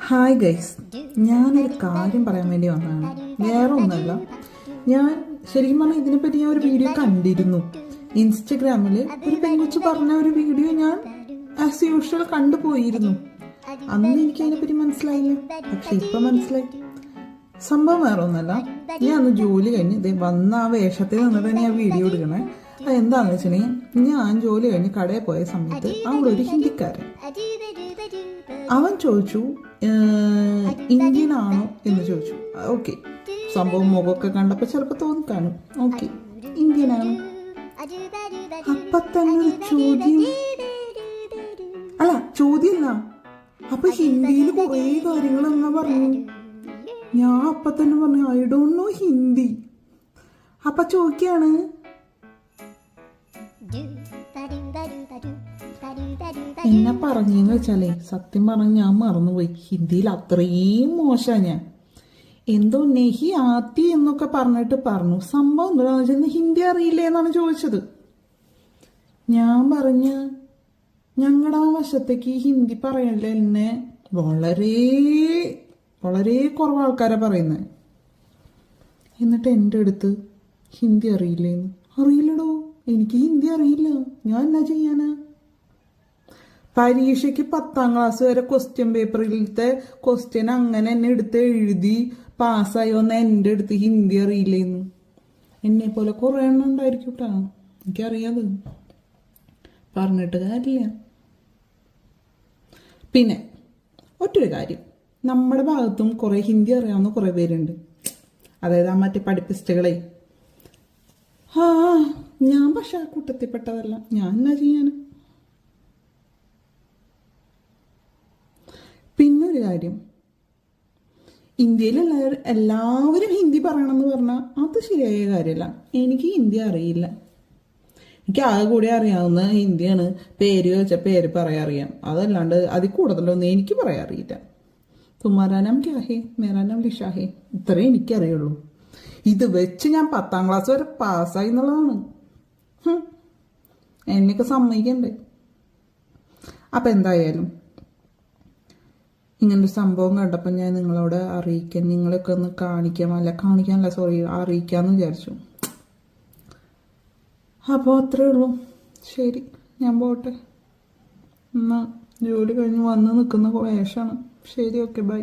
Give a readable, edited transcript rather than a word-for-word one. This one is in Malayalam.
ഹായ് ഗൈസ്, ഞാനൊരു കാര്യം പറയാൻ വേണ്ടി വന്നതാണ്. വേറെ ഒന്നല്ല, ഞാൻ ശരിക്കും പറഞ്ഞാൽ ഇതിനെപ്പറ്റി ഞാൻ ഒരു വീഡിയോ കണ്ടിരുന്നു. ഇൻസ്റ്റഗ്രാമിൽ ഒരു പെൺകൊച്ച് പറഞ്ഞ ഒരു വീഡിയോ ഞാൻ ആസ് യൂഷ്വൽ കണ്ടുപോയിരുന്നു. അന്ന് എനിക്ക് അതിനെപ്പറ്റി മനസ്സിലായില്ല, പക്ഷെ ഇപ്പം മനസ്സിലായി. സംഭവം വേറെ ഒന്നല്ല, ഞാൻ അന്ന് ജോലി കഴിഞ്ഞ് വന്ന ആ വേഷത്തിൽ നിന്നിട്ട് ഞാൻ വീഡിയോ എടുക്കണേ. അതെന്താണെന്ന് വെച്ചിട്ടുണ്ടെങ്കിൽ, ഞാൻ ജോലി കഴിഞ്ഞ് കടയിൽ പോയ സമയത്ത് അവിടെ ഒരു ഹിന്ദിക്കാരൻ, അവൻ ചോദിച്ചു ഇന്ത്യൻ ആണോ എന്ന് ചോദിച്ചു. ഓക്കെ, സംഭവം മുഖമൊക്കെ കണ്ടപ്പോൾ ചിലപ്പോൾ തോന്നിക്കാണും. ഓക്കെ, ഇന്ത്യനാണ്. അപ്പൊ തന്നെ ഒരു ചോദ്യം, അല്ല ചോദ്യമല്ല, അപ്പൊ ഹിന്ദിയിൽ കുറേ കാര്യങ്ങൾ എന്നാ പറഞ്ഞു. ഞാൻ അപ്പൊ തന്നെ പറഞ്ഞു ഐ ഡോണ്ട് നോ ഹിന്ദി. അപ്പൊ ചോദിക്കാണ്, എന്നെ പറഞ്ഞെന്ന് വെച്ചാലേ സത്യം പറഞ്ഞ ഞാൻ മറന്നുപോയി. ഹിന്ദിയിൽ അത്രയും മോശമാണ് ഞാൻ. എന്തോ നെഹി ആത്തി എന്നൊക്കെ പറഞ്ഞിട്ട് പറഞ്ഞു. സംഭവം എന്താണെന്ന് വെച്ചാൽ ഹിന്ദി അറിയില്ലേ എന്നാണ് ചോദിച്ചത്. ഞാൻ പറഞ്ഞ ഞങ്ങളുടെ ആ വശത്തേക്ക് ഹിന്ദി പറയല്ലേ എന്നെ വളരെ വളരെ കുറവ് ആൾക്കാരെ പറയുന്നത്. എന്നിട്ട് എൻ്റെ അടുത്ത് ഹിന്ദി അറിയില്ലേന്ന്. അറിയില്ലടോ, എനിക്ക് ഹിന്ദി അറിയില്ല, ഞാൻ എന്നാ ചെയ്യാനാ? പരീക്ഷയ്ക്ക് 10ാം ക്ലാസ് വരെ ക്വസ്റ്റ്യൻ പേപ്പറിലത്തെ ക്വസ്റ്റ്യൻ അങ്ങനെ എന്നെ എടുത്ത് എഴുതി പാസ്സായി വന്ന എൻ്റെ അടുത്ത് ഹിന്ദി അറിയില്ലേന്ന്. എന്നെ പോലെ കുറേ എണ്ണം ഉണ്ടായിരിക്കും കേട്ടോ, എനിക്കറിയാത്, പറഞ്ഞിട്ട് കാര്യമില്ല. പിന്നെ ഒറ്റൊരു കാര്യം, നമ്മുടെ ഭാഗത്തും കുറേ ഹിന്ദി അറിയാവുന്ന കുറേ പേരുണ്ട്. അതായത് ആ മറ്റേ പഠിപ്പിസ്റ്റുകളെ. ഞാൻ പക്ഷെ ആ കൂട്ടത്തിൽപ്പെട്ടതല്ല, ഞാൻ എന്നാ ചെയ്യാൻ? പിന്നൊരു കാര്യം, ഇന്ത്യയിൽ എല്ലാവരും ഹിന്ദി പറയണമെന്ന് പറഞ്ഞാൽ അത് ശരിയായ കാര്യമല്ല. എനിക്ക് ഹിന്ദി അറിയില്ല. എനിക്ക് ആകെ കൂടി അറിയാവുന്ന ഹിന്ദിയാണ്. പേര് ചോദിച്ചാൽ പേര് പറയാൻ അറിയാം, അതല്ലാണ്ട് അതിൽ കൂടുതലൊന്നും എനിക്ക് പറയാൻ അറിയില്ല. തുമ്മാരാ നാം ക്യാ ഹേ, മേരാ നാം ലിഷാ ഹേ, ഇത്രയും എനിക്കറിയുള്ളൂ. ഇത് വെച്ച് ഞാൻ 10ാം ക്ലാസ് വരെ പാസ്സായി എന്നുള്ളതാണ്. എന്നെയൊക്കെ സമ്മതിക്കണ്ടേ? അപ്പം എന്തായാലും ഇങ്ങനൊരു സംഭവം കണ്ടപ്പോൾ ഞാൻ നിങ്ങളോട് അറിയിക്കാൻ, നിങ്ങളൊക്കെ ഒന്ന് കാണിക്കാനല്ല സോറി അറിയിക്കാമെന്ന് വിചാരിച്ചു. അപ്പോൾ അത്രേ ഉള്ളൂ. ശരി, ഞാൻ പോട്ടെ. എന്നാൽ ജോലി കഴിഞ്ഞ് വന്ന് നിൽക്കുന്ന വേഷമാണ്. ശരി, ഓക്കെ, ബൈ.